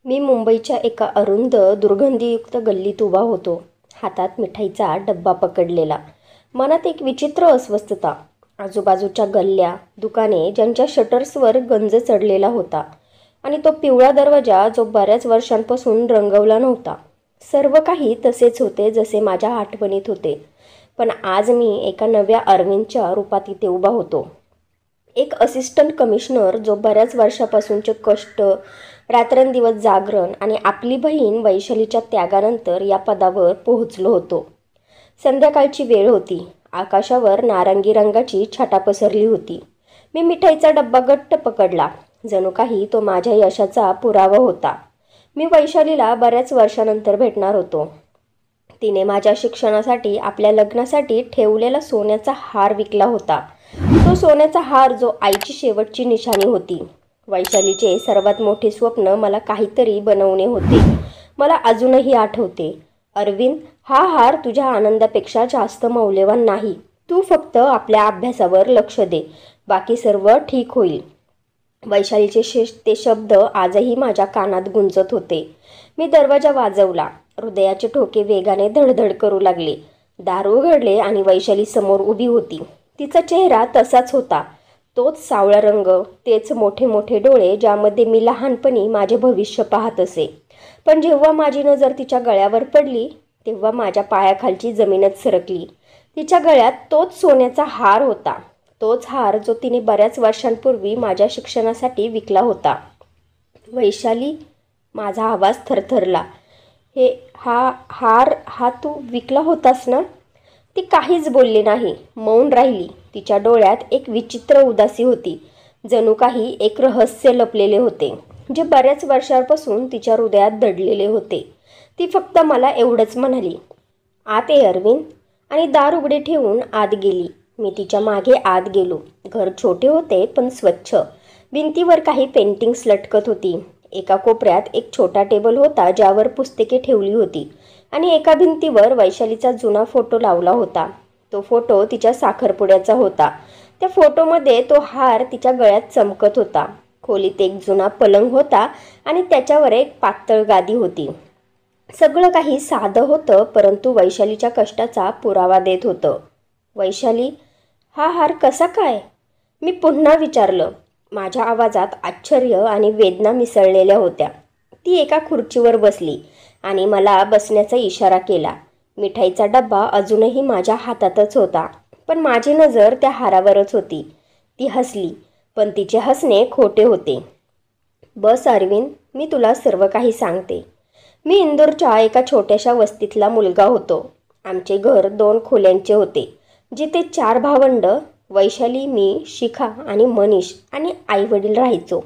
मी मुंबईच्या एका अरुंद दुर्गंधीयुक्त गल्लीत उभा होतो, हातात मिठाईचा डब्बा पकडलेला. मनात एक विचित्र अस्वस्थता. आजूबाजूच्या गल्ल्या, दुकाने ज्यांच्या शटर्सवर गंज चढलेला होता आणि तो पिवळा दरवाजा जो बऱ्याच वर्षांपासून रंगवला नव्हता. सर्व काही तसेच होते जसे माझ्या आठवणीत होते. पण आज मी एका नव्या अरविंदच्या रूपात इथे उभा होतो. एक असिस्टंट कमिशनर जो बऱ्याच वर्षापासूनचे कष्ट, रात्रंदिवस जागरण आणि आपली बहीण वैशालीच्या त्यागानंतर या पदावर पोहोचलो होतो. संध्याकाळची वेळ होती. आकाशावर नारंगी रंगाची छटा पसरली होती. मी मिठाईचा डब्बा घट्ट पकडला, जणू काही तो माझ्या यशाचा पुरावा होता. मी वैशालीला बऱ्याच वर्षानंतर भेटणार होतो. तिने माझ्या शिक्षणासाठी, आपल्या लग्नासाठी ठेवलेला सोन्याचा हार विकला होता. तो सोन्याचा हार जो आईची शेवटची निशाणी होती. वैशालीचे सर्वात मोठे स्वप्न मला काहीतरी बनवणे होते. मला अजूनही आठवते, अरविंद, हा हार तुझ्या आनंदापेक्षा जास्त मौल्यवान नाही. तू फक्त आपल्या अभ्यासावर लक्ष दे, बाकी सर्व ठीक होईल. वैशालीचे ते शब्द आजही माझ्या कानात गुंजत होते. मी दरवाजा वाजवला. हृदयाचे ठोके वेगाने धडधड करू लागले. दार उघडले आणि वैशाली समोर उभी होती. तिचा चेहरा तसाच होता. तोच सावळा रंग, तेच मोठे मोठे डोळे ज्यामध्ये मी लहानपणी माझे भविष्य पाहत असे. पण जेव्हा माझी नजर तिच्या गळ्यावर पडली तेव्हा माझ्या पायाखालची जमीनच सरकली. तिच्या गळ्यात तोच सोन्याचा हार होता. तोच हार जो तिने बऱ्याच वर्षांपूर्वी माझ्या शिक्षणासाठी विकला होता. वैशाली, माझा आवाज थरथरला. हा तू विकला होतास ना? ती काहीच बोलली नाही, मौन राहिली. तिच्या डोळ्यात एक विचित्र उदासी होती. जणू काही एक रहस्य लपलेले होते, जे बऱ्याच वर्षांपासून तिच्या हृदयात दडलेले होते. ती फक्त मला एवढंच म्हणाली, आत ये अरविंद, आणि दार उघडे ठेवून आत गेली. मी तिच्या मागे आत गेलो. घर छोटे होते पण स्वच्छ. भिंतीवर काही पेंटिंग्स लटकत होती. एका कोपऱ्यात एक छोटा टेबल होता ज्यावर पुस्तके ठेवली होती आणि एका भिंतीवर वैशालीचा जुना फोटो लावला होता. तो फोटो तिच्या साखरपुड्याचा होता. त्या फोटोमध्ये तो हार तिच्या गळ्यात चमकत होता. खोलीत एक जुना पलंग होता आणि त्याच्यावर एक पातळ गादी होती. सगळं काही साधं होतं, परंतु वैशालीच्या कष्टाचा पुरावा देत होतं. वैशाली, हा हार कसा काय? मी पुन्हा विचारलं. माझ्या आवाजात आश्चर्य आणि वेदना मिसळलेल्या होत्या. ती एका खुर्चीवर बसली आणि मला बसण्याचा इशारा केला. मिठाईचा डब्बा अजूनही माझ्या हातातच होता, पण माझी नजर त्या हारावरच होती. ती हसली, पण तिचे हसणे खोटे होते. बस अरविंद, मी तुला सर्व काही सांगते. मी इंदोरच्या एका छोट्याशा वस्तीतला मुलगा होतो. आमचे घर 2 खोल्यांचे होते, जिथे 4 भावंड, वैशाली, मी, शिखा आणि मनीष आणि आईवडील राहायचो.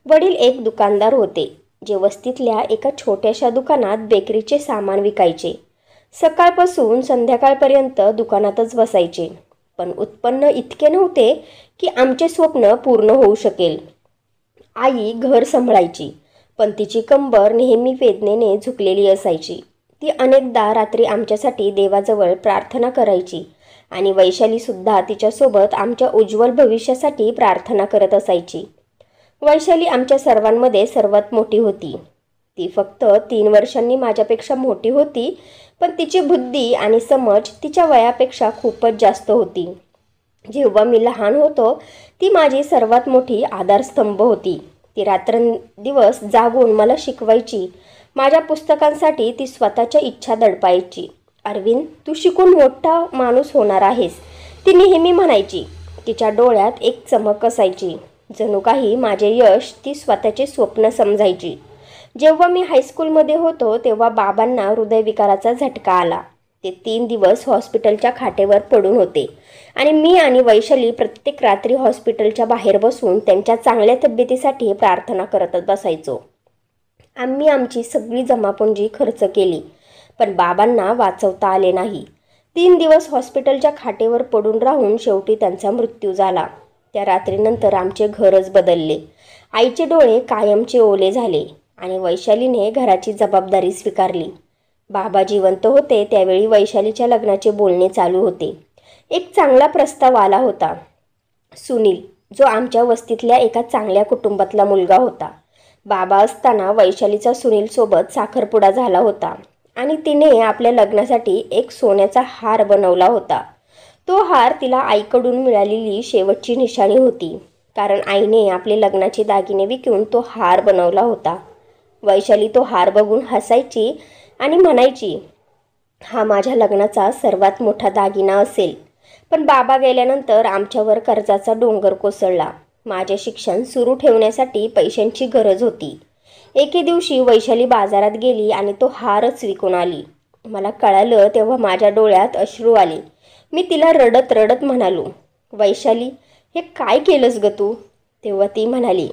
वडील एक दुकानदार होते, जे वस्तीतल्या एका छोट्याशा दुकानात बेकरीचे सामान विकायचे. सकाळपासून संध्याकाळपर्यंत दुकानातच बसायचे. पण उत्पन्न इतके नव्हते की आमचे स्वप्न पूर्ण होऊ शकेल. आई घर सांभाळायची, पण तिची कंबर नेहमी वेदनेने झुकलेली असायची. ती अनेकदा रात्री आमच्यासाठी देवाजवळ प्रार्थना करायची आणि वैशालीसुद्धा तिच्यासोबत आमच्या उज्ज्वल भविष्यासाठी प्रार्थना करत असायची. वैशाली आमच्या सर्वांमध्ये सर्वात मोठी होती. ती फक्त 3 वर्षांनी माझ्यापेक्षा मोठी होती, पण तिची बुद्धी आणि समज तिच्या वयापेक्षा खूपच जास्त होती. जेव्हा मी लहान होतो, ती माझी सर्वात मोठी आधारस्तंभ होती. ती रात्रंदिवस जागून मला शिकवायची. माझ्या पुस्तकांसाठी ती स्वतःच्या इच्छा दडपायची. अरविंद, तू शिकून मोठा माणूस होणार आहेस, ती नेहमी म्हणायची. तिच्या डोळ्यात एक चमक असायची. जणू काही माझे यश ती स्वतःचे स्वप्न समजायची. जेव्हा मी हायस्कूलमध्ये होतो तेव्हा बाबांना हृदयविकाराचा झटका आला. ते 3 दिवस हॉस्पिटलच्या खाटेवर पडून होते आणि मी आणि वैशाली प्रत्येक रात्री हॉस्पिटलच्या बाहेर बसून त्यांच्या चांगल्या तब्येतीसाठी प्रार्थना करत बसायचो. आम्ही आमची सगळी जमापुंजी खर्च केली, पण बाबांना वाचवता आले नाही. 3 दिवस हॉस्पिटलच्या खाटेवर पडून राहून शेवटी त्यांचा मृत्यू झाला. त्या रात्रीनंतर आमचे घरच बदलले. आईचे डोळे कायमचे ओले झाले आणि वैशालीने घराची जबाबदारी स्वीकारली. बाबा जिवंत होते त्यावेळी वैशालीच्या लग्नाचे बोलणे चालू होते. एक चांगला प्रस्ताव आला होता. सुनील, जो आमच्या वस्तीतल्या एका चांगल्या कुटुंबातला मुलगा होता, बाबा असताना वैशालीचा सुनीलसोबत साखरपुडा झाला होता आणि तिने आपल्या लग्नासाठी एक सोन्याचा हार बनवला होता. तो हार तिला आईकडून मिळालेली शेवटची निशाणी होती, कारण आईने आपले लग्नाचे दागिने विकून तो हार बनवला होता. वैशाली तो हार बघून हसायची आणि म्हणायची, हा माझ्या लग्नाचा सर्वात मोठा दागिना असेल. पण बाबा गेल्यानंतर आमच्यावर कर्जाचा डोंगर कोसळला. माझे शिक्षण सुरू ठेवण्यासाठी पैशांची गरज होती. एके दिवशी वैशाली बाजारात गेली आणि तो हारच विकून आली. मला कळालं तेव्हा माझ्या डोळ्यात अश्रू आले. मी तिला रडत रडत म्हणालो, वैशाली, हे काय केलंस ग तू? तेव्हा ती म्हणाली,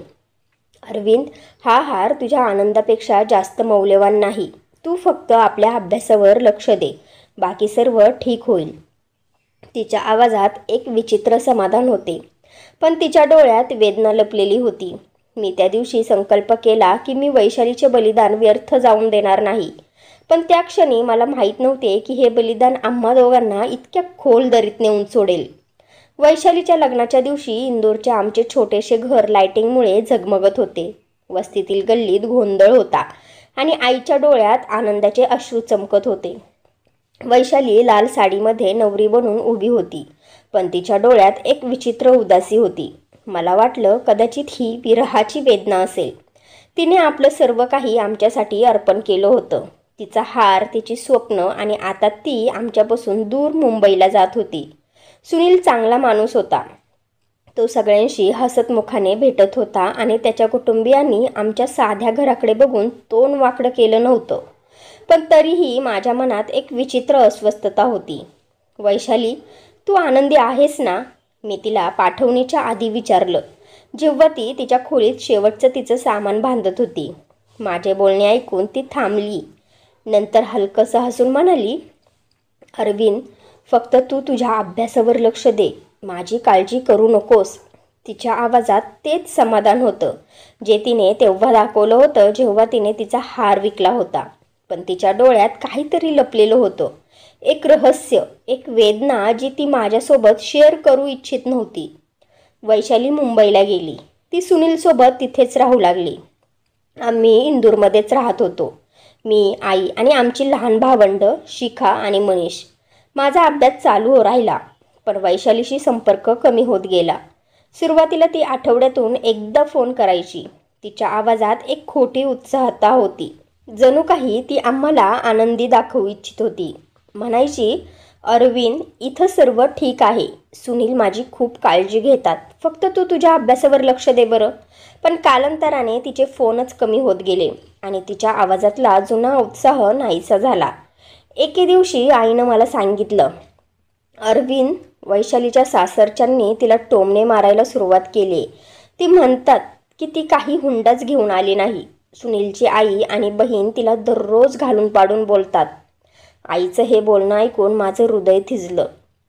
अरविंद, हा हार तुझ्या आनंदापेक्षा जास्त मौल्यवान नाही. तू फक्त आपल्या अभ्यासावर लक्ष दे, बाकी सर्व ठीक होईल. तिच्या आवाजात एक विचित्र समाधान होते, पण तिच्या डोळ्यात वेदना लपलेली होती. मी त्या दिवशी संकल्प केला की मी वैशालीचे बलिदान व्यर्थ जाऊन देणार नाही. पण त्या क्षणी मला माहीत नव्हते की हे बलिदान आम्हा दोघांना इतक्या खोल दरीत नेऊन सोडेल. वैशालीच्या लग्नाच्या दिवशी इंदोरचे आमचे छोटेसे घर लायटिंगमुळे झगमगत होते. वस्तीतील गल्लीत गोंधळ होता आणि आईच्या डोळ्यात आनंदाचे अश्रू चमकत होते. वैशाली लाल साडीमध्ये नवरी बनून उभी होती, पण तिच्या डोळ्यात एक विचित्र उदासी होती. मला वाटलं कदाचित ही विरहाची वेदना असेल. तिने आपलं सर्व काही आमच्यासाठी अर्पण केलं होतं. तिचा हार, तिची स्वप्न, आणि आता ती आमच्यापासून दूर मुंबईला जात होती. सुनील चांगला माणूस होता. तो सगळ्यांशी हसतमुखाने भेटत होता आणि त्याच्या कुटुंबियांनी आमच्या साध्या घराकडे बघून तोंड वाकडं केलं नव्हतं. पण तरीही माझ्या मनात एक विचित्र अस्वस्थता होती. वैशाली, तू आनंदी आहेस ना? मी तिला पाठवणीच्या आधी विचारलं, जेव्हा ती तिच्या खोलीत शेवटचं तिचं सामान बांधत होती. माझे बोलणे ऐकून ती थांबली. नंतर हलकंसं हसून म्हणाली, अरविंद, फक्त तू तुझ्या अभ्यासावर लक्ष दे, माझी काळजी करू नकोस. तिच्या आवाजात तेच समाधान होतं जे तिने तेव्हा दाखवलं होतं जेव्हा तिने तिचा हार विकला होता. पण तिच्या डोळ्यात काहीतरी लपलेलं होतं, एक रहस्य, एक वेदना जी ती माझ्यासोबत शेअर करू इच्छित नव्हती. वैशाली मुंबईला गेली. ती सुनीलसोबत तिथेच राहू लागली. आम्ही इंदूरमध्येच राहत होतो. मी, आई आणि आमची लहान भावंड शिखा आणि मनीष. माझा अभ्यास चालू राहिला, पण वैशालीशी संपर्क कमी होत गेला. सुरुवातीला ती आठवड्यातून एकदा फोन करायची. तिच्या आवाजात एक खोटी उत्साहता होती, जणू काही ती आम्हाला आनंदी दाखवू इच्छित होती. म्हणायची, अरविंद, इथं सर्व ठीक आहे. सुनील माझी खूप काळजी घेतात. फक्त तू तुझ्या अभ्यासावर लक्ष दे बरं. पण कालांतराने तिचे फोनच कमी होत गेले आणि तिच्या आवाजातला जुना उत्साह नाहीसा झाला. एके दिवशी आईनं मला सांगितलं, अरविंद, वैशालीच्या सासरच्यांनी तिला टोमणे मारायला सुरुवात केली. ती म्हणतात की ती काही हुंडाच घेऊन आली नाही. सुनीलची आई आणि बहीण तिला दररोज घालून पाडून बोलतात. आईचं हे बोलणं ऐकून माझं हृदय थिजलं.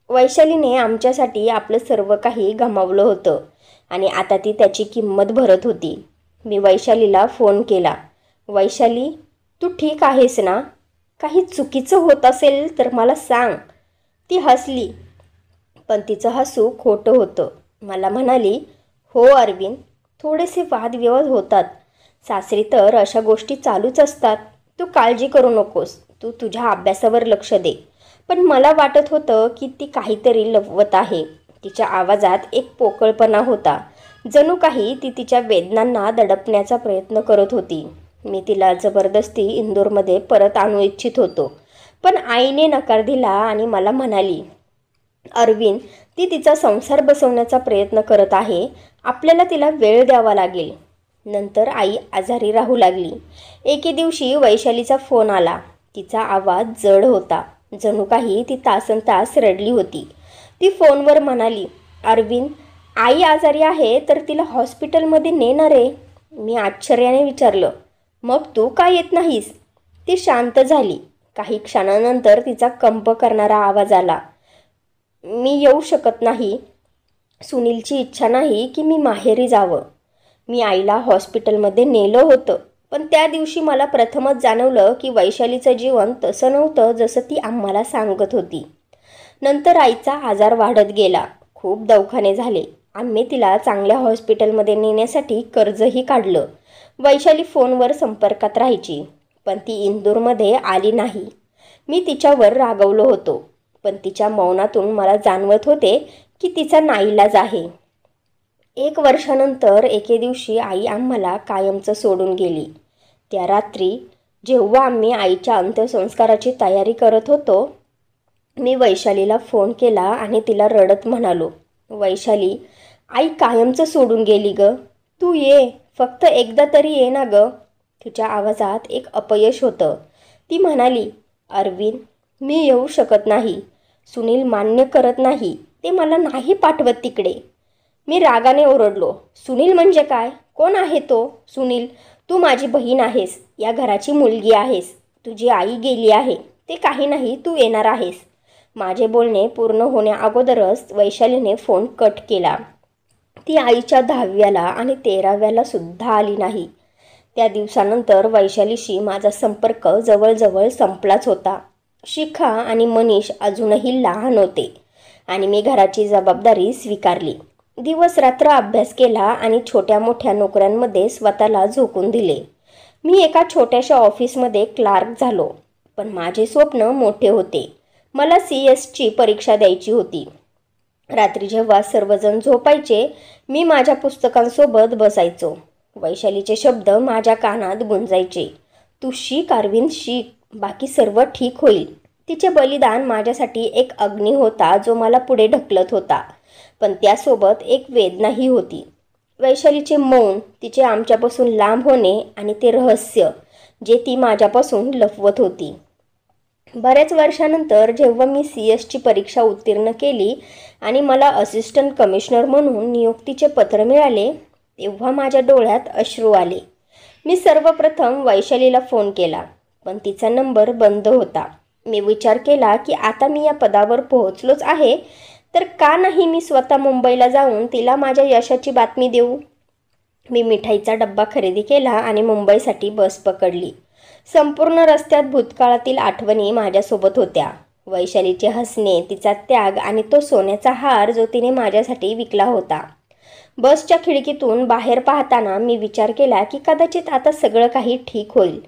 वैशालीने आमच्यासाठी आपलं सर्व काही गमावलं होतं आणि आता ती त्याची किंमत भरत होती. मी वैशालीला फोन केला, वैशाली, तू ठीक आहेस ना? काही चुकीचं होत असेल तर मला सांग. ती हसली, पण तिचं हसू खोटं होतं. मला म्हणाली, हो अरविंद, थोडेसे वादविवाद होतात. सासरी तर अशा गोष्टी चालूच असतात. तू काळजी करू नकोस. तू तुझ्या अभ्यासावर लक्ष दे. पण मला वाटत होतं की ती काहीतरी लपवत आहे. तिच्या आवाजात एक पोकळपणा होता, जणू काही ती तिच्या वेदनांना दडपण्याचा प्रयत्न करत होती. मी तिला जबरदस्ती इंदोरमध्ये परत आणू इच्छित होतो, पण आईने नकार दिला आणि मला म्हणाली, अरविंद, ती तिचा संसार बसवण्याचा प्रयत्न करत आहे. आपल्याला तिला वेळ द्यावा लागेल. नंतर आई आजारी राहू लागली. एके दिवशी वैशालीचा फोन आला. तिचा आवाज जड होता, जणू काही ती तासनतास रडली होती. ती फोनवर म्हणाली, अरविंद, आई आजारी आहे तर तिला हॉस्पिटलमध्ये नेणार आहे. मी आश्चर्याने विचारलं, मग तू का येत नाहीस? ती शांत झाली. काही क्षणानंतर तिचा कंप करणारा आवाज आला, मी येऊ शकत नाही. सुनीलची इच्छा नाही की मी माहेरी जावं. मी आईला हॉस्पिटलमध्ये नेलं होतं, पण त्या दिवशी मला प्रथमच जाणवलं की वैशालीचं जीवन तसं नव्हतं जसं ती आम्हाला सांगत होती. नंतर आईचा आजार वाढत गेला. खूप दवाखाने झाले. आम्ही तिला चांगल्या हॉस्पिटलमध्ये नेण्यासाठी कर्जही काढलं. वैशाली फोनवर संपर्कात राहायची, पण ती इंदूरमध्ये आली नाही. मी तिच्यावर रागवलो होतो, पण तिच्या मौनातून मला जाणवत होते की तिचा नाईलाज आहे. 1 वर्षानंतर एके दिवशी आई आम्हाला कायमचं सोडून गेली. त्या रात्री जेव्हा आम्ही आईच्या अंत्यसंस्काराची तयारी करत होतो, मी वैशालीला फोन केला आणि तिला रडत म्हणालो, वैशाली, आई कायमचं सोडून गेली ग. तू ये, फक्त एकदा तरी ये ना ग. तिच्या आवाजात एक अपयश होतं. ती म्हणाली, अरविंद, मी येऊ शकत नाही. सुनील मान्य करत नाही. ते मला नाही पाठवत तिकडे. मी रागाने ओरडलो, सुनील म्हणजे काय? कोण आहे तो सुनील? तू माझी बहीण आहेस, या घराची मुलगी आहेस. तुझी आई गेली आहे, ते काही नाही, तू येणार आहेस. माझे बोलणे पूर्ण होण्याअगोदरच वैशालीने फोन कट केला. ती आईच्या 10व्याला आणि 13व्याला सुद्धा आली नाही. त्या दिवसानंतर वैशालीशी माझा संपर्क जवळजवळ संपलाच होता. शिखा आणि मनीष अजूनही लहान होते आणि मी घराची जबाबदारी स्वीकारली. दिवस रात्र अभ्यास केला आणि छोट्या मोठ्या नोकऱ्यांमध्ये स्वतःला झोकून दिले. मी एका छोट्याशा ऑफिसमध्ये क्लार्क झालो, पण माझे स्वप्न मोठे होते. मला CS ची परीक्षा द्यायची होती. रात्री जेव्हा सर्वजण झोपायचे, मी माझ्या पुस्तकांसोबत बसायचो. वैशालीचे शब्द माझ्या कानात गुंजायचे, तू शिक अरविंद, शिक, बाकी सर्व ठीक होईल. तिचे बलिदान माझ्यासाठी एक अग्नी होता जो मला पुढे ढकलत होता, पण त्यासोबत एक वेदनाही होती. वैशालीचे मौन, तिचे आमच्यापासून लांब होणे आणि ते रहस्य जे ती माझ्यापासून लपवत होती. बऱ्याच वर्षानंतर जेव्हा मी CS ची परीक्षा उत्तीर्ण केली आणि मला असिस्टंट कमिशनर म्हणून नियुक्तीचे पत्र मिळाले, तेव्हा माझ्या डोळ्यात अश्रू आले. मी सर्वप्रथम वैशालीला फोन केला, पण तिचा नंबर बंद होता. मी विचार केला की आता मी या पदावर पोहोचलोच आहे, तर का नाही मी स्वतः मुंबईला जाऊन तिला माझ्या यशाची बातमी देऊ. मी मिठाईचा डब्बा खरेदी केला आणि मुंबईसाठी बस पकडली. संपूर्ण रस्त्यात भूतकाळातील आठवणी माझ्यासोबत होत्या. वैशालीचे हसणे, तिचा त्याग आणि तो सोन्याचा हार जो तिने माझ्यासाठी विकला होता. बसच्या खिडकीतून बाहेर पाहताना मी विचार केला की कदाचित आता सगळं काही ठीक होईल,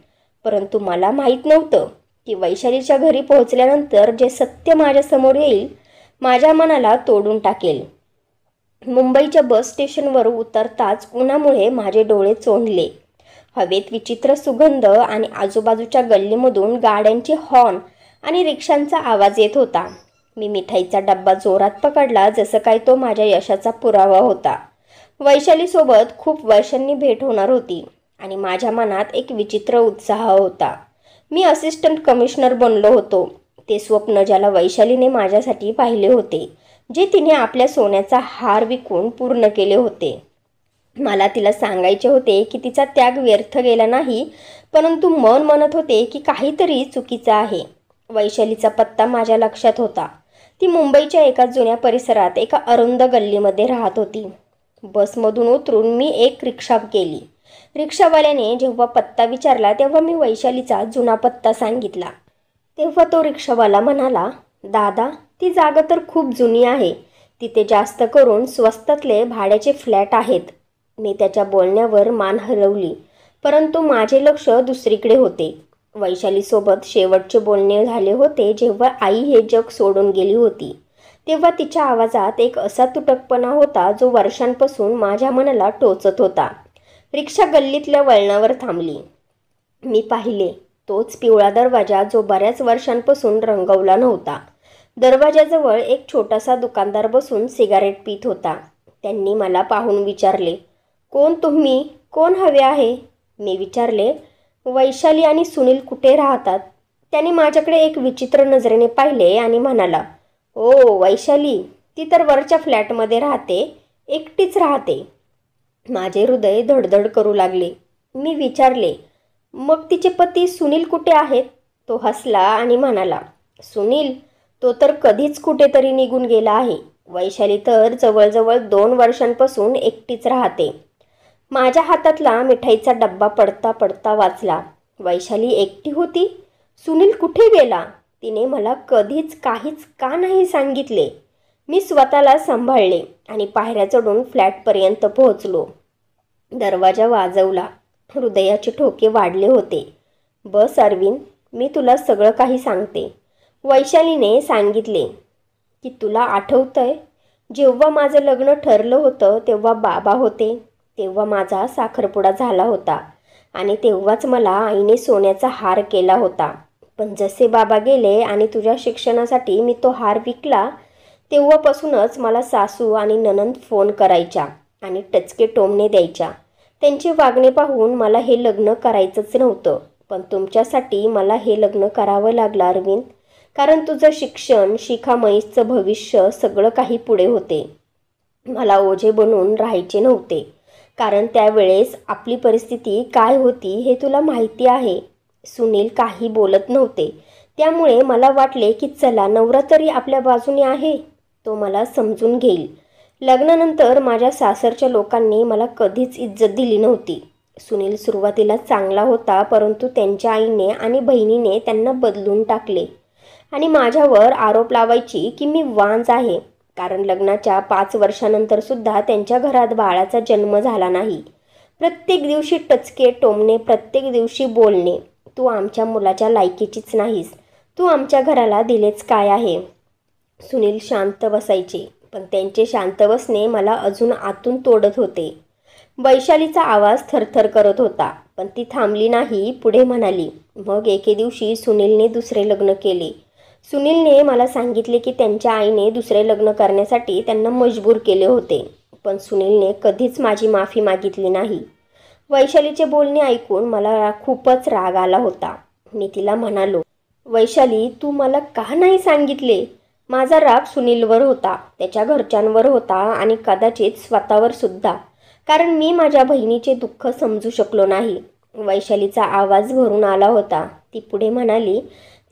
परंतु मला माहीत नव्हतं की वैशालीच्या घरी पोहोचल्यानंतर जे सत्य माझ्यासमोर येईल, माझ्या मनाला तोडून टाकेल. मुंबईच्या बस स्टेशनवर उतरताच उन्हामुळे माझे डोळे चोंदले. हवेत विचित्र सुगंध आणि आजूबाजूच्या गल्लीमधून गाड्यांचे हॉर्न आणि रिक्षांचा आवाज येत होता. मी मिठाईचा डब्बा जोरात पकडला, जसं काय तो माझ्या यशाचा पुरावा होता. वैशालीसोबत खूप वर्षांनी भेट होणार होती आणि माझ्या मनात एक विचित्र उत्साह होता. मी असिस्टंट कमिशनर बनलो होतो. ते स्वप्न ज्याला वैशालीने माझ्यासाठी पाहिले होते, जे तिने आपल्या सोन्याचा हार विकून पूर्ण केले होते. मला तिला सांगायचे होते की तिचा त्याग व्यर्थ गेला नाही, परंतु मन म्हणत होते की काहीतरी चुकीचं आहे. वैशालीचा पत्ता माझ्या लक्षात होता. ती मुंबईच्या एका जुन्या परिसरात एका अरुंद गल्लीमध्ये राहत होती. बसमधून उतरून मी एक रिक्षा केली. रिक्षावाल्याने जेव्हा पत्ता विचारला तेव्हा मी वैशालीचा जुना पत्ता सांगितला. तेव्हा तो रिक्षावाला म्हणाला, दादा, ती जागा तर खूप जुनी आहे. तिथे जास्त करून स्वस्तातले भाड्याचे फ्लॅट आहेत. मी त्याच्या बोलण्यावर मान हलवली, परंतु माझे लक्ष दुसरीकडे होते. वैशालीसोबत शेवटचे बोलणे झाले होते जेव्हा आई हे जग सोडून गेली होती. तेव्हा तिच्या आवाजात एक असा तुटकपणा होता जो वर्षांपासून माझ्या मनाला टोचत होता. रिक्षा गल्लीतल्या वळणावर थांबली. मी पाहिले तोच पिवळा दरवाजा जो बऱ्याच वर्षांपासून रंगवला नव्हता. दरवाजाजवळ एक छोटासा दुकानदार बसून सिगारेट पीत होता. त्यांनी मला पाहून विचारले, कोण तुम्ही? कोण हवे आहे? मी विचारले, वैशाली आणि सुनील कुठे राहतात? त्याने माझ्याकडे एक विचित्र नजरेने पाहिले आणि म्हणाला, ओ वैशाली, ती तर वरच्या फ्लॅटमध्ये राहते, एकटीच राहते. माझे हृदय धडधड करू लागले. मी विचारले, मग तिचे पती सुनील कुठे आहेत? तो हसला आणि म्हणाला, सुनील, तो तर कधीच कुठेतरी निघून गेला आहे. वैशाली तर जवळजवळ 2 वर्षांपासून एकटीच राहते. माझ्या हातातला मिठाईचा डब्बा पडता पडता वाचला. वैशाली एकटी होती? सुनील कुठे गेला? तिने मला कधीच काहीच का नाही सांगितले? मी स्वतःला सांभाळले आणि पायऱ्या चढून फ्लॅटपर्यंत पोहोचलो. दरवाजा वाजवला. हृदयाचे ठोके वाढले होते. बस अरविंद, मी तुला सगळं काही सांगते. वैशालीने सांगितले की तुला आठवतंय, जेव्हा माझं लग्न ठरलं होतं तेव्हा बाबा होते. तेव्हा माझा साखरपुडा झाला होता आणि तेव्हाच मला आईने सोन्याचा हार केला होता. पण जसे बाबा गेले आणि तुझ्या शिक्षणासाठी मी तो हार विकला, तेव्हापासूनच मला सासू आणि नणंद फोन करायच्या आणि टचके टोमणे द्यायच्या. त्यांचे वागणे पाहून मला हे लग्न करायचंच नव्हतं. पण तुमच्यासाठी मला हे लग्न करावं लागलं अरविंद, कारण तुझं शिक्षण, शिखामणीचं भविष्य सगळं काही पुढे होते. मला ओझे बनून राहायचे नव्हते, कारण त्यावेळेस आपली परिस्थिती काय होती हे तुला माहिती आहे. सुनील काही बोलत नव्हते, त्यामुळे मला वाटले की चला, नवरा तरी आपल्या बाजूने आहे, तो मला समजून घेईल. लग्नानंतर माझ्या सासरच्या लोकांनी मला कधीच इज्जत दिली नव्हती. सुनील सुरुवातीला चांगला होता, परंतु त्यांच्या आईने आणि बहिणीने त्यांना बदलून टाकले आणि माझ्यावर आरोप लावायची की मी वांज आहे, कारण लग्नाच्या 5 वर्षानंतर सुद्धा त्यांच्या घरात बाळाचा जन्म झाला नाही. प्रत्येक दिवशी टचके टोमणे, प्रत्येक दिवशी बोलणे, तू आमच्या मुलाच्या लायकीचीच नाहीस, तू आमच्या घराला दिलेच काय आहे. सुनील शांत बसायचे, पण त्यांचे शांत बसणे मला अजून आतून तोडत होते. वैशालीचा आवाज थरथर करत होता, पण ती थांबली नाही. पुढे म्हणाली, मग एके दिवशी सुनीलने दुसरे लग्न केले. सुनीलने मला सांगितले की त्यांच्या आईने दुसरे लग्न करण्यासाठी त्यांना मजबूर केले होते, पण सुनीलने कधीच माझी माफी मागितली नाही. वैशालीचे बोलणे ऐकून मला खूपच राग आला होता. मी तिला म्हणालो, वैशाली, तू मला का नाही सांगितले? माझा राग सुनीलवर होता, त्याच्या घरच्यांवर होता आणि कदाचित स्वतःवर सुद्धा, कारण मी माझ्या बहिणीचे दुःख समजू शकलो नाही. वैशालीचा आवाज भरून आला होता. ती पुढे म्हणाली,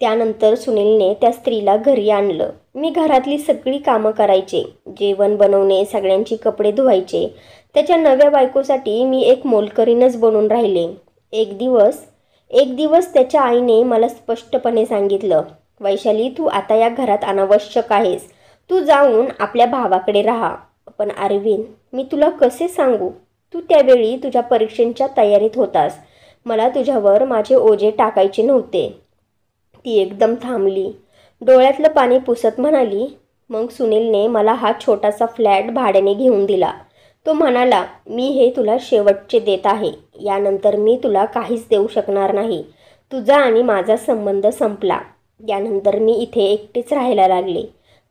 त्यानंतर सुनीलने त्या स्त्रीला घरी आणलं. मी घरातली सगळी कामं करायचे, जेवण बनवणे, सगळ्यांची कपडे धुवायचे. त्याच्या नव्या बायकोसाठी मी एक मोलकरीणच बनून राहिले. एक दिवस त्याच्या आईने मला स्पष्टपणे सांगितलं, वैशाली, तू आता या घरात अनावश्यक आहेस, तू जाऊन आपल्या भावाकडे राहा. पण अरविंद, मी तुला कसे सांगू? तू त्यावेळी तुझ्या परीक्षेच्या तयारीत होतास. मला तुझ्यावर माझे ओझे टाकायचे नव्हते. ती एकदम थांबली, डोळ्यातलं पाणी पुसत म्हणाली, मग सुनीलने मला हा छोटासा फ्लॅट भाड्याने घेऊन दिला. तो म्हणाला, मी हे तुला शेवटचे देत आहे, यानंतर मी तुला काहीच देऊ शकणार नाही. तुझा आणि माझा संबंध संपला. यानंतर मी इथे एकटीच राहायला लागले.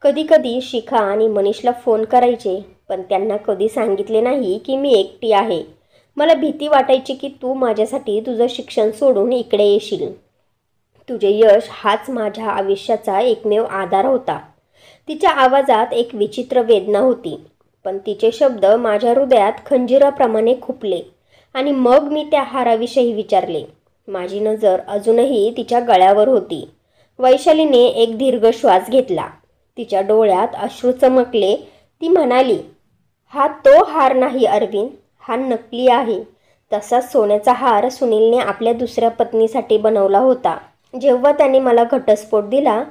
कधी कधी शिखा आणि मनीषला फोन करायचे, पण त्यांना कधी सांगितले नाही की मी एकटी आहे. मला भीती वाटायची की तू माझ्यासाठी तुझं शिक्षण सोडून इकडे येशील. तुझे यश हाच माझ्या आयुष्याचा एकमेव आधार होता. तिच्या आवाजात एक विचित्र वेदना होती, पण तिचे शब्द माझ्या हृदयात खंजिराप्रमाणे खुपले. आणि मग मी त्या हाराविषयी विचारले. माझी नजर अजूनही तिच्या गळ्यावर होती. वैशालीने एक दीर्घ श्वास घेतला. तिच्या डोळ्यात अश्रू चमकले. ती म्हणाली, हा तो हार नाही अरविंद, हा नकली आहे. तसाच सोन्याचा हार सुनीलने आपल्या दुसऱ्या पत्नीसाठी बनवला होता. जेव्हा त्याने मला घटस्फोट दिला,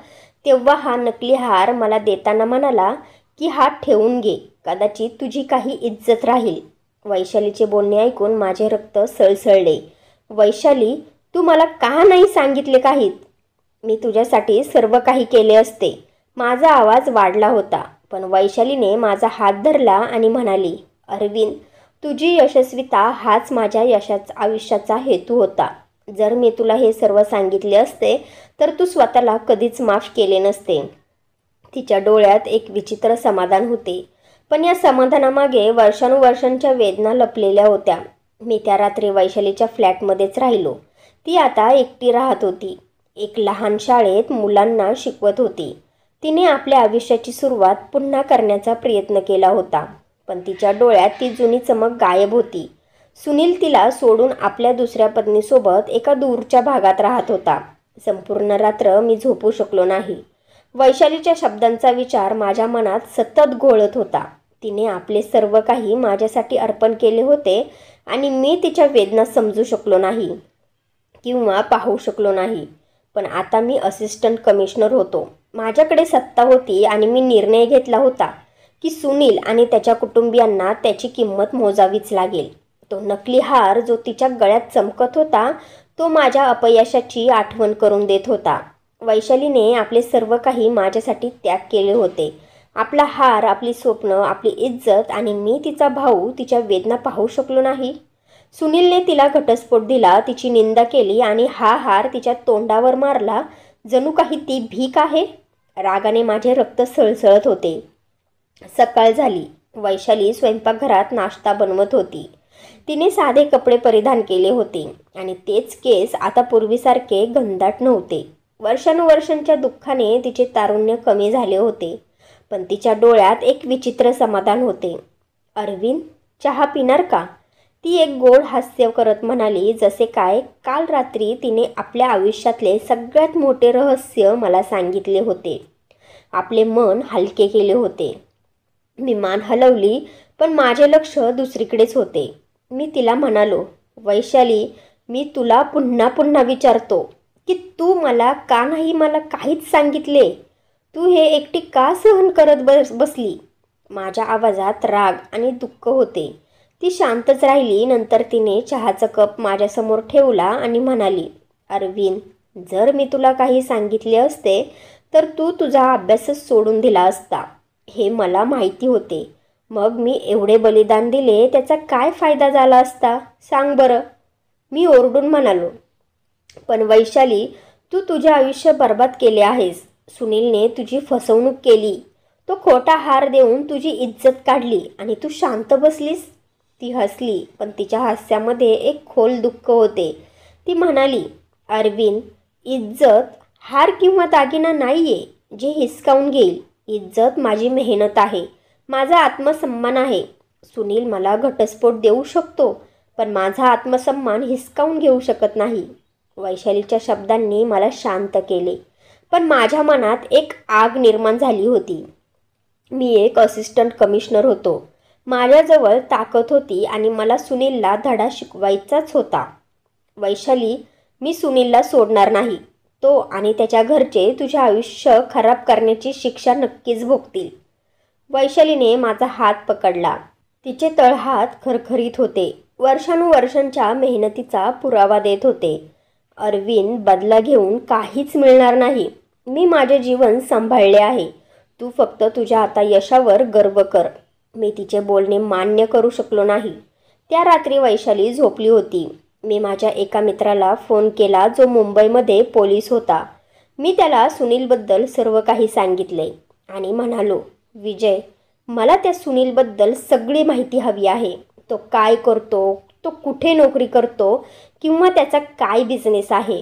तेव्हा हा नकली हार मला देताना म्हणाला की हा ठेवून घे, कदाचित तुझी काही इज्जत राहील. वैशालीचे बोलणे ऐकून माझे रक्त सळसळले. वैशाली, तू मला का नाही सांगितले काहीच? मी तुझ्यासाठी सर्व काही केले असते. माझा आवाज वाढला होता, पण वैशालीने माझा हात धरला आणि म्हणाली, अरविंद, तुझी यशस्वीता हाच माझ्या आयुष्याचा हेतू होता. जर मी तुला हे सर्व सांगितले असते तर तू स्वतःला कधीच माफ केले नसते. तिच्या डोळ्यात एक विचित्र समाधान होते, पण या समाधानामागे वर्षानुवर्षांच्या वेदना लपलेल्या होत्या. मी त्या रात्री वैशालीच्या फ्लॅटमध्येच राहिलो. ती आता एकटी राहत होती. एक लहान शाळेत मुलांना शिकवत होती. तिने आपल्या आयुष्याची सुरुवात पुन्हा करण्याचा प्रयत्न केला होता, पण तिच्या डोळ्यात ती जुनी चमक गायब होती. सुनील तिला सोडून आपल्या दुसऱ्या पत्नीसोबत एका दूरच्या भागात राहत होता. संपूर्ण रात्र मी झोपू शकलो नाही. वैशालीच्या शब्दांचा विचार माझ्या मनात सतत घोळत होता. तिने आपले सर्व काही माझ्यासाठी अर्पण केले होते आणि मी तिच्या वेदना समजू शकलो नाही किंवा पाहू शकलो नाही. पण आता मी असिस्टंट कमिशनर होतो. माझ्याकडे सत्ता होती आणि मी निर्णय घेतला होता की सुनील आणि त्याच्या कुटुंबियांना त्याची किंमत मोजावीच लागेल. तो नकली हार जो तिच्या गळ्यात चमकत होता तो माझ्या अपयशाची आठवण करून देत होता. वैशालीने आपले सर्व काही माझ्यासाठी त्याग केले होते. आपला हार, आपली स्वप्न, आपली इज्जत, आणि मी तिचा भाऊ तिच्या वेदना पाहू शकलो नाही. सुनीलने तिला घटस्फोट दिला, तिची निंदा केली आणि हा हार तिच्या तोंडावर मारला जणू काही ती भीक आहे. रागाने माझे रक्त सळसळत होते. सकाळ झाली. वैशाली स्वयंपाकघरात नाश्ता बनवत होती. तिने साधे कपडे परिधान केले होते आणि तेच केस आता पूर्वीसारखे घनदाट नव्हते. वर्षानुवर्षांच्या दुःखाने तिचे तारुण्य कमी झाले होते, पण तिच्या डोळ्यात एक विचित्र समाधान होते. अरविंद, चहा पिणार का? ती एक गोड हास्य करत म्हणाली, जसे काय काल रात्री तिने आपल्या आयुष्यातले सगळ्यात मोठे रहस्य मला सांगितले होते. आपले मन हलके केले होते. मी मान हलवली, पण माझे लक्ष दुसरीकडेच होते. मी तिला म्हणालो, वैशाली, मी तुला पुन्हा पुन्हा विचारतो की तू मला का नाही मला काहीच सांगितले? तू हे एकटी का सहन करत बसली? माझ्या आवाजात राग आणि दुःख होते. ती शांतच राहिली. नंतर तिने चहाचा कप माझ्यासमोर ठेवला आणि म्हणाली, अरविंद, जर मी तुला काही सांगितले असते तर तू तुझा अभ्यासच सोडून दिला असता. हे मला माहिती होते. मग मी एवढे बलिदान दिले, त्याचा काय फायदा झाला असता सांग बरं? मी ओरडून म्हणालो, पण वैशाली, तू तुझे आयुष्य बर्बाद केले आहेस. सुनीलने तुझी फसवणूक केली. तो खोटा हार देऊन तुझी इज्जत काढली आणि तू शांत बसलीस. ती हसली, पण तिच्या हास्यामध्ये एक खोल दुःख होते. ती म्हणाली, अरविंद, इज्जत हार किंवा दागिना नाहीये जे हिसकावून घेईल. इज्जत माझी मेहनत आहे, माझा आत्मसन्मान आहे. सुनील मला घटस्फोट देऊ शकतो, पण माझा आत्मसन्मान हिसकावून घेऊ शकत नाही. वैशालीच्या शब्दांनी मला शांत केले, पण माझ्या मनात एक आग निर्माण झाली होती. मी एक असिस्टंट कमिशनर होतो. माझ्याजवळ ताकद होती आणि मला सुनीलला धडा शिकवायचाच होता. वैशाली, मी सुनीलला सोडणार नाही. तो आणि त्याच्या घरचे तुझे आयुष्य खराब करण्याची शिक्षा नक्कीच भोगतील. वैशालीने माझा हात पकडला. तिचे तळहात खरखरीत होते. वर्षानुवर्षांच्या मेहनतीचा पुरावा देत होते. अरविंद, बदला घेऊन काहीच मिळणार नाही. मी माझे जीवन सांभाळले आहे. तू फक्त तुझ्या आता यशावर गर्व कर. मी तिचे बोलणे मान्य करू शकलो नाही. त्या रात्री वैशाली झोपली होती. मी माझ्या एका मित्राला फोन केला जो मुंबईमध्ये पोलीस होता. मी त्याला सुनीलबद्दल सर्व काही सांगितले आणि म्हणालो, विजय, मला त्या सुनीलबद्दल सगळी माहिती हवी आहे. तो काय करतो, तो कुठे नोकरी करतो, किंवा त्याचा काय बिझनेस आहे.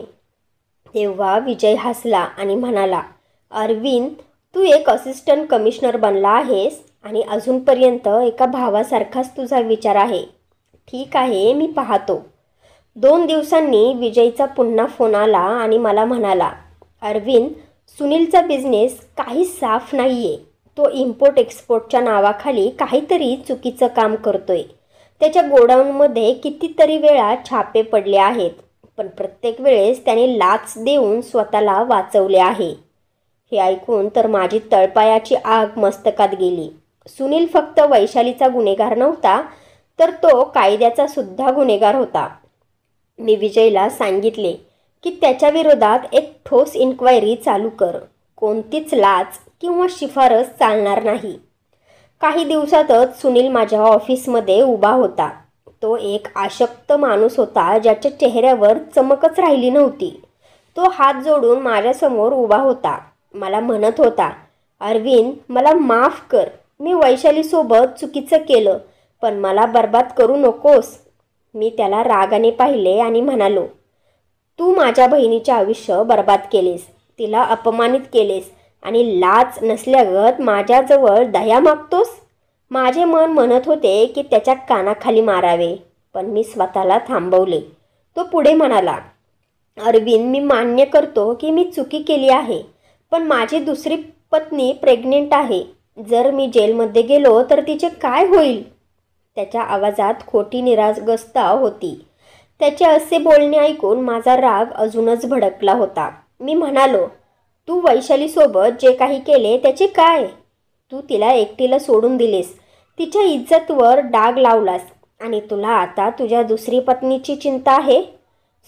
तेव्हा विजय हसला आणि म्हणाला, अरविंद, तू एक असिस्टंट कमिशनर बनला आहेस आणि अजूनपर्यंत एका भावासारखाच तुझा विचार आहे. ठीक आहे, मी पाहतो. 2 दिवसांनी विजयचा पुन्हा फोन आला आणि मला म्हणाला, अरविंद, सुनीलचा बिझनेस काही साफ नाही आहे. तो इम्पोर्ट एक्सपोर्टच्या नावाखाली काहीतरी चुकीचं काम करतोय. त्याच्या गोडाऊनमध्ये कितीतरी वेळा छापे पडले आहेत, पण प्रत्येक वेळेस त्याने लाच देऊन स्वतःला वाचवले आहे. हे ऐकून तर माझी तळपायाची आग मस्तकात गेली. सुनील फक्त वैशालीचा गुन्हेगार नव्हता, तर तो कायद्याचा सुद्धा गुन्हेगार होता. मी विजयला सांगितले की त्याच्या विरोधात एक ठोस इन्क्वायरी चालू कर. कोणतीच लाच किंवा शिफारस चालणार नाही. काही दिवसातच सुनील माझ्या ऑफिसमध्ये उभा होता. तो एक अशक्त माणूस होता ज्याच्या चेहऱ्यावर चमकच राहिली नव्हती. तो हात जोडून माझ्यासमोर उभा होता. मला म्हणत होता, अरविंद, मला माफ कर. मी वैशालीसोबत चुकीचं केलं, पण मला बर्बाद करू नकोस. मी त्याला रागाने पाहिले आणि म्हणालो, तू माझ्या बहिणीचे आयुष्य बर्बाद केलेस, तिला अपमानित केलेस आणि लाच नसल्यागत माझ्याजवळ दया मागतोस. माझे मन म्हणत होते की त्याच्या कानाखाली मारावे, पण मी स्वतःला थांबवले. तो पुढे म्हणाला, अरविंद, मी मान्य करतो की मी चुकी केली आहे, पण माझी दुसरी पत्नी प्रेग्नेंट आहे. जर मी जेलमध्ये गेलो तर तिचे काय होईल? त्याच्या आवाजात खोटी निरागसता होती. त्याचे असे बोलणे ऐकून माझा राग अजूनच भडकला होता. मी म्हणालो, तू वैशालीसोबत जे काही केले त्याचे काय? तू तिला एकटीला सोडून दिलेस, तिच्या इज्जतवर डाग लावलास आणि तुला आता तुझ्या दुसरी पत्नीची चिंता आहे?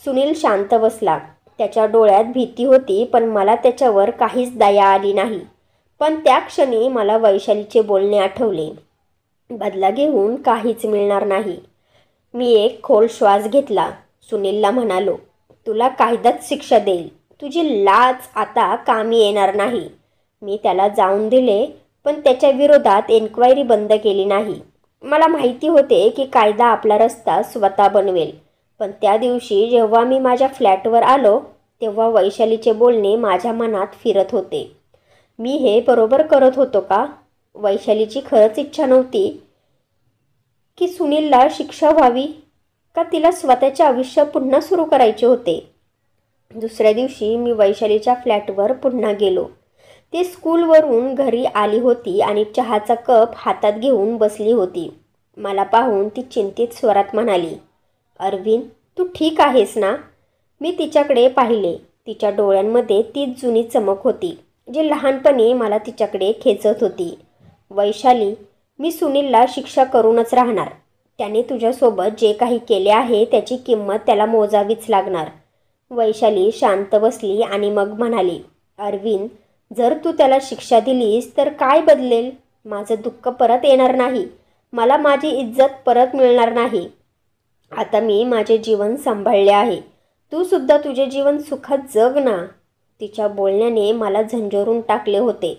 सुनील शांत बसला. त्याच्या डोळ्यात भीती होती, पण मला त्याच्यावर काहीच दया आली नाही. पण त्या क्षणी मला वैशालीचे बोलणे आठवले. बदला घेऊन काहीच मिळणार नाही. मी एक खोल श्वास घेतला. सुनीलला म्हणालो, तुला कायदाच शिक्षा देईल. तुझी लाच आता कामी येणार नाही. मी त्याला जाऊन दिले, पण त्याच्या विरोधात एन्क्वायरी बंद केली नाही. मला माहिती होते की कायदा आपला रस्ता स्वतः बनवेल. पण त्या दिवशी जेव्हा मी माझ्या फ्लॅटवर आलो, तेव्हा वैशालीचे बोलणे माझ्या मनात फिरत होते. मी हे बरोबर करत होतो का? वैशालीची खरंच इच्छा नव्हती की सुनीलला शिक्षा व्हावी, का तिला स्वतःचे आयुष्य पुन्हा सुरू करायचे होते? दुसऱ्या दिवशी मी वैशालीच्या फ्लॅटवर पुन्हा गेलो. ती स्कूलवरून घरी आली होती आणि चहाचा कप हातात घेऊन बसली होती. मला पाहून ती चिंतित स्वरात म्हणाली, अरविंद, तू ठीक आहेस ना? मी तिच्याकडे पाहिले. तिच्या डोळ्यांमध्ये तीच जुनी चमक होती, जी लहानपणी मला तिच्याकडे खेचत होती. वैशाली, मी सुनीलला शिक्षा करूनच राहणार. त्याने तुझ्यासोबत जे काही केले आहे त्याची किंमत त्याला मोजावीच लागणार. वैशाली शांत बसली आणि मग म्हणाली, अरविंद, जर तू त्याला शिक्षा दिलीस तर काय बदलेल? माझं दुःख परत येणार नाही. मला माझी इज्जत परत मिळणार नाही. आता मी माझे जीवन सांभाळले आहे. तू सुद्धा तुझे जीवन सुखात जग ना. तिच्या बोलण्याने मला झंझोरून टाकले होते,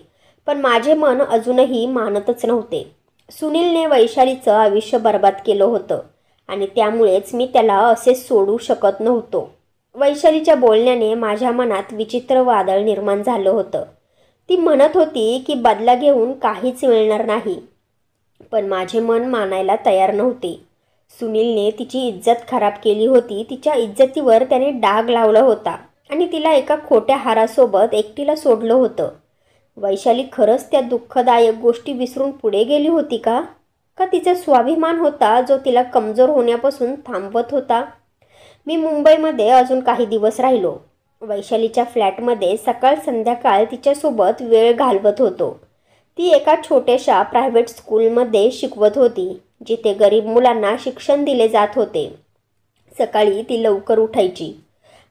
पण माझे मन अजूनही मानतच नव्हते. सुनीलने वैशालीचं आयुष्य बर्बाद केलं होतं आणि त्यामुळेच मी त्याला असे सोडू शकत नव्हतो. वैशालीच्या बोलण्याने माझ्या मनात विचित्र वादळ निर्माण झालं होतं. ती म्हणत होती की बदला घेऊन काहीच मिळणार नाही, पण माझे मन मानायला तयार नव्हते. सुनीलने तिची इज्जत खराब केली होती. तिच्या इज्जतीवर त्याने डाग लावला होता आणि तिला एका खोट्या हारासोबत एकटीला सोडलं होतं. वैशाली खरंच त्या दुःखदायक गोष्टी विसरून पुढे गेली होती का? का तिचा स्वाभिमान होता जो तिला कमजोर होण्यापासून थांबवत होता? मी मुंबईमध्ये अजून काही दिवस राहिलो. वैशालीच्या फ्लॅटमध्ये सकाळ संध्याकाळ तिच्यासोबत वेळ घालवत होतो. ती एका छोट्याशा प्रायव्हेट स्कूलमध्ये शिकवत होती, जिथे गरीब मुलांना शिक्षण दिले जात होते. सकाळी ती लवकर उठायची,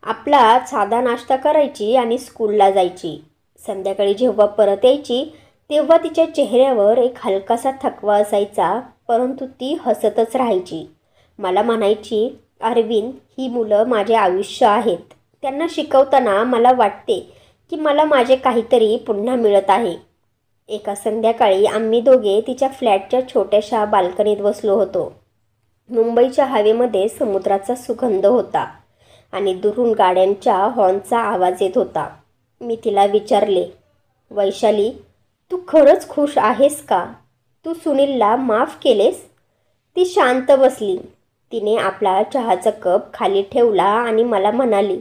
आपला साधा नाश्ता करायची आणि स्कूलला जायची. संध्याकाळी जेव्हा परत यायची तेव्हा तिच्या चेहऱ्यावर एक हलकासा थकवा असायचा, परंतु ती हसतच राहायची. मला म्हणायची, अरविंद, ही मुलं माझे आयुष्य आहेत. त्यांना शिकवताना मला वाटते की मला माझे काहीतरी पुन्हा मिळत आहे. एका संध्याकाळी आम्ही दोघे तिच्या फ्लॅटच्या छोट्याशा बाल्कनीत बसलो होतो. मुंबईच्या हवेमध्ये समुद्राचा सुगंध होता आणि दुरून गाड्यांच्या हॉर्नचा आवाज येत होता. मी तिला विचारले, वैशाली, तू खरंच खुश आहेस का? तू सुनीलला माफ केलेस? ती शांत बसली. तिने आपला चहाचा कप खाली ठेवला आणि मला म्हणाली,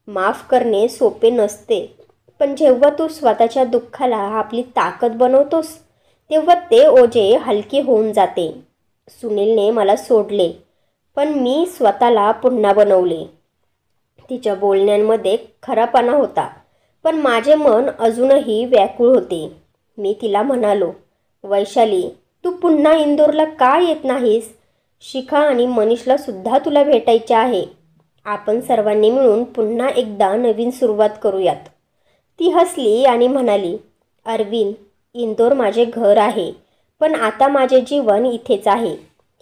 माफ करणे सोपे नसते, पण जेव्हा तू स्वतःच्या दुःखाला आपली ताकद बनवतोस तेव्हा ते ओझे हलके होऊन जाते. सुनीलने मला सोडले, पण मी स्वतःला पुन्हा बनवले. तिच्या बोलण्यांमध्ये खरापणा होता, पण माझे मन अजूनही व्याकुळ होते. मी तिला म्हणालो, वैशाली, तू पुन्हा इंदोरला का येत नाहीस? शिखा आणि मनीषला सुद्धा तुला भेटायचे आहे. आपण सर्वांनी मिळून पुन्हा एकदा नवीन सुरुवात करूयात. ती हसली आणि म्हणाली, अरविंद, इंदोर माझे घर आहे, पण आता माझे जीवन इथेच आहे.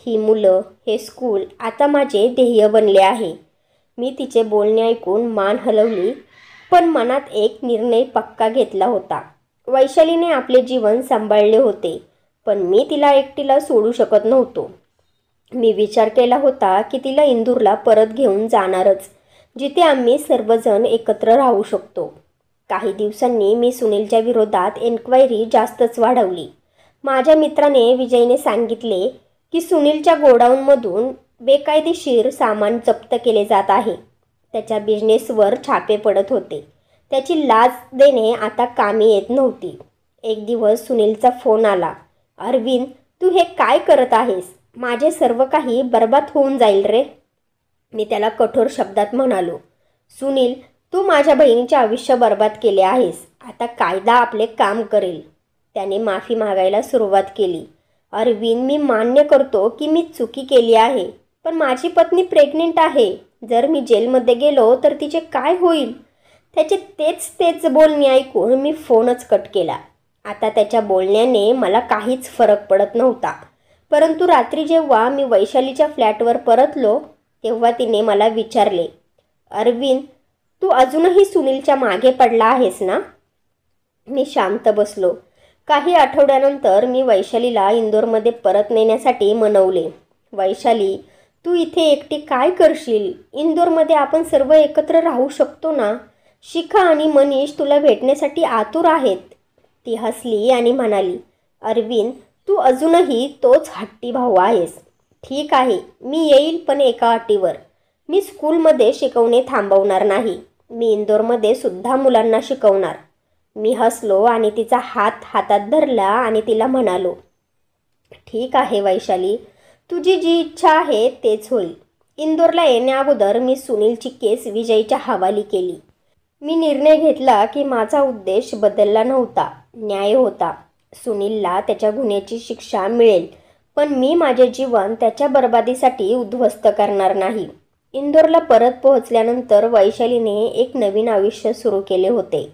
ही मुलं, हे स्कूल आता माझे ध्येय बनले आहे. मी तिचे बोलणे ऐकून मान हलवली, पण मनात एक निर्णय पक्का घेतला होता. वैशालीने आपले जीवन सांभाळले होते, पण मी तिला एकटीला सोडू शकत नव्हतो. मी विचार केला होता की तिला इंदूरला परत घेऊन जाणारच, जिथे आम्ही सर्वजण एकत्र राहू शकतो. काही दिवसांनी मी सुनीलच्या विरोधात एन्क्वायरी जास्तच वाढवली. माझ्या मित्राने विजयने सांगितले की सुनीलच्या गोडाऊनमधून बेकायदेशीर सामान जप्त केले जात आहे. त्याच्या बिझनेसवर छापे पडत होते. त्याची लाच देणे आता कामी येत नव्हती. एक दिवस सुनीलचा फोन आला, अरविंद, तू हे काय करत आहेस? माझे सर्व काही बर्बाद होऊन जाईल रे. मी त्याला कठोर शब्दात म्हणालो, सुनील, तू माझ्या बहिणीचे आयुष्य बर्बाद केले आहेस. आता कायदा आपले काम करेल. त्याने माफी मागायला सुरुवात केली. अरविंद, मी मान्य करतो की मी चुकी केली आहे, पण माझी पत्नी प्रेग्नेंट आहे. जर मी जेलमध्ये गेलो तर तिचे काय होईल? त्याचे तेच बोलणे ऐकून मी फोनच कट केला. आता त्याच्या बोलण्याने मला काहीच फरक पडत नव्हता. परंतु रात्री जेव्हा मी वैशालीच्या फ्लॅटवर परतलो तेव्हा तिने मला विचारले, अरविंद, तू अजूनही सुनीलच्या मागे पडला आहेस ना? मी शांत बसलो. काही आठवड्यानंतर मी वैशालीला इंदोरमध्ये परत नेण्यासाठी मनवले. वैशाली, तू इथे एकटी काय करशील? इंदोरमध्ये आपण सर्व एकत्र राहू शकतो ना? शिखा आणि मनीष तुला भेटण्यासाठी आतुर आहेत. ती हसली आणि म्हणाली, अरविंद, तू अजूनही तोच हट्टी भाऊ आहेस. ठीक आहे, मी येईल, पण एका अटीवर. मी स्कूलमध्ये शिकवणे थांबवणार नाही. मी इंदोरमध्ये सुद्धा मुलांना शिकवणार. मी हसलो आणि तिचा हात हातात धरला आणि तिला म्हणालो, ठीक आहे वैशाली, तुझी जी इच्छा आहे तेच होईल. इंदोरला येण्याअगोदर मी सुनीलची केस विजयच्या हवाली केली. मी निर्णय घेतला की माझा उद्देश बदलला नव्हता, न्याय होता. सुनीलला त्याच्या गुन्ह्याची शिक्षा मिळेल, पण मी माझे जीवन त्याच्या बर्बादीसाठी उद्ध्वस्त करणार नाही. इंदोरला परत पोहोचल्यानंतर वैशालीने एक नवीन आयुष्य सुरू केले होते.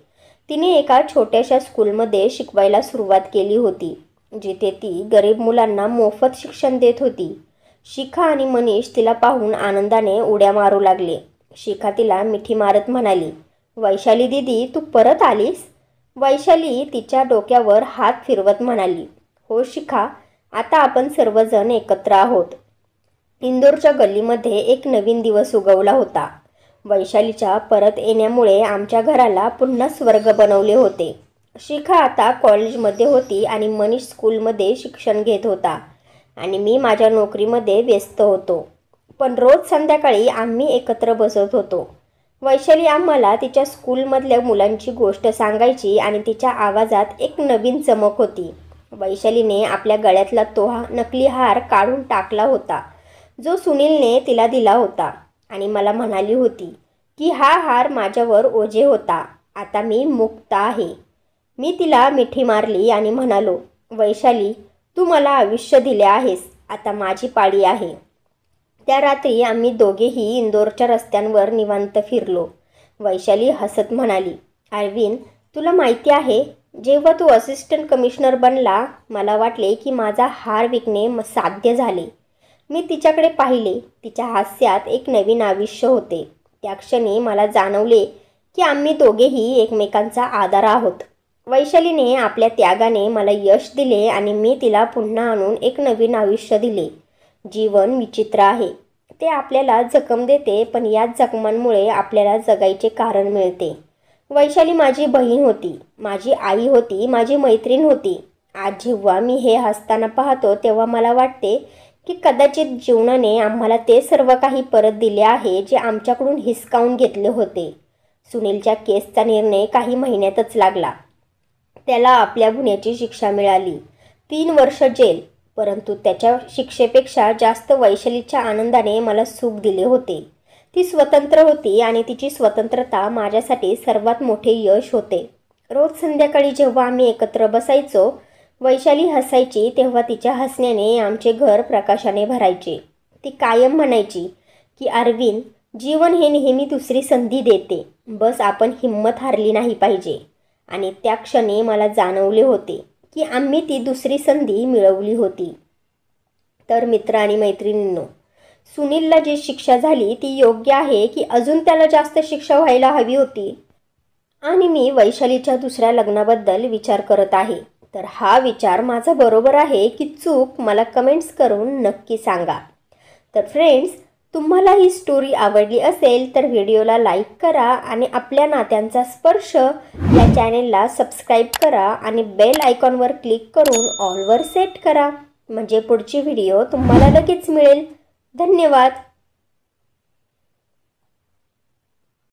तिने एका छोट्याशा स्कूलमध्ये शिकवायला सुरुवात केली होती, जिथे ती गरीब मुलांना मोफत शिक्षण देत होती. शिखा आणि मनीष तिला पाहून आनंदाने उड्या मारू लागले. शिखा तिला मिठी मारत म्हणाली, वैशाली दीदी, तू परत आलीस? वैशाली तिच्या डोक्यावर हात फिरवत म्हणाली, हो शिखा, आता आपण सर्वजण एकत्र आहोत. इंदोरच्या गल्लीमध्ये एक नवीन दिवस उगवला होता. वैशालीच्या परत येण्यामुळे आमच्या घराला पुन्हा स्वर्ग बनवले होते. शिखा आता कॉलेजमध्ये होती आणि मनीष स्कूलमध्ये शिक्षण घेत होता आणि मी माझ्या नोकरीमध्ये व्यस्त होतो. पण रोज संध्याकाळी आम्ही एकत्र बसत होतो. वैशाली आम्हाला तिच्या स्कूलमधल्या मुलांची गोष्ट सांगायची आणि तिच्या आवाजात एक नवीन चमक होती. वैशालीने आपल्या गळ्यातला तो नकली हार काढून टाकला होता, जो सुनीलने तिला दिला होता, आणि मला म्हणाली होती की हा हार माझ्यावर ओझे होता, आता मी मुक्त आहे. मी तिला मिठी मारली आणि म्हणालो, वैशाली, तू मला आयुष्य दिले आहेस, आता माझी पाळी आहे. त्या रात्री आम्ही दोघेही इंदोरच्या रस्त्यांवर निवांत फिरलो. वैशाली हसत म्हणाली, अरविंद, तुला माहिती आहे, जेव्हा तू असिस्टंट कमिशनर बनला मला वाटले की माझा हार विकणे साध्य झाले. मी तिच्याकडे पाहिले. तिच्या हास्यात एक नवीन आयुष्य होते. त्या क्षणी मला जाणवले की आम्ही दोघेही एकमेकांचा आधार आहोत. वैशालीने आपल्या त्यागाने मला यश दिले आणि मी तिला पुन्हा आणून एक नवीन आयुष्य दिले. जीवन विचित्र आहे. ते आपल्याला जखम देते, पण याच जखमांमुळे आपल्याला जगायचे कारण मिळते. वैशाली माझी बहीण होती, माझी आई होती, माझी मैत्रीण होती. आज जेव्हा मी हे हसताना पाहतो तेव्हा मला वाटते की कदाचित जीवनाने आम्हाला ते सर्व काही परत दिले आहे जे आमच्याकडून हिसकावून घेतले होते. सुनीलच्या केसचा निर्णय काही महिन्यातच लागला. त्याला आपल्या गुन्ह्याची शिक्षा मिळाली, 3 वर्ष जेल. परंतु त्याच्या शिक्षेपेक्षा जास्त वैशालीच्या आनंदाने मला सुख दिले होते. ती स्वतंत्र होती आणि तिची स्वतंत्रता माझ्यासाठी सर्वात मोठे यश होते. रोज संध्याकाळी जेव्हा आम्ही एकत्र बसायचो, वैशाली हसायची तेव्हा तिच्या हसण्याने आमचे घर प्रकाशाने भरायचे. ती कायम म्हणायची की अरविंद, जीवन हे नेहमी दुसरी संधी देते, बस आपण हिंमत हारली नाही पाहिजे. आणि त्या क्षणी मला जाणवले होते की आम्ही ती दुसरी संधी मिळवली होती. तर मित्र आणि मैत्रिणींनो, सुनीलला जी शिक्षा झाली ती योग्य आहे की अजून त्याला जास्त शिक्षा व्हायला हवी होती? आणि मी वैशालीच्या दुसऱ्या लग्नाबद्दल विचार करत आहे. तर हा विचार माझा बरोबर आहे की चूक, मला कमेंट्स करून नक्की सांगा. तर फ्रेंड्स, तुम्हाला ही स्टोरी आवडली असेल तर व्हिडिओला लाईक करा आणि आपल्या नात्यांचा स्पर्श या चॅनेलला सबस्क्राईब करा आणि बेल आयकॉनवर क्लिक करून ऑलवर सेट करा, म्हणजे पुढची व्हिडिओ तुम्हाला लगेच मिळेल. धन्यवाद.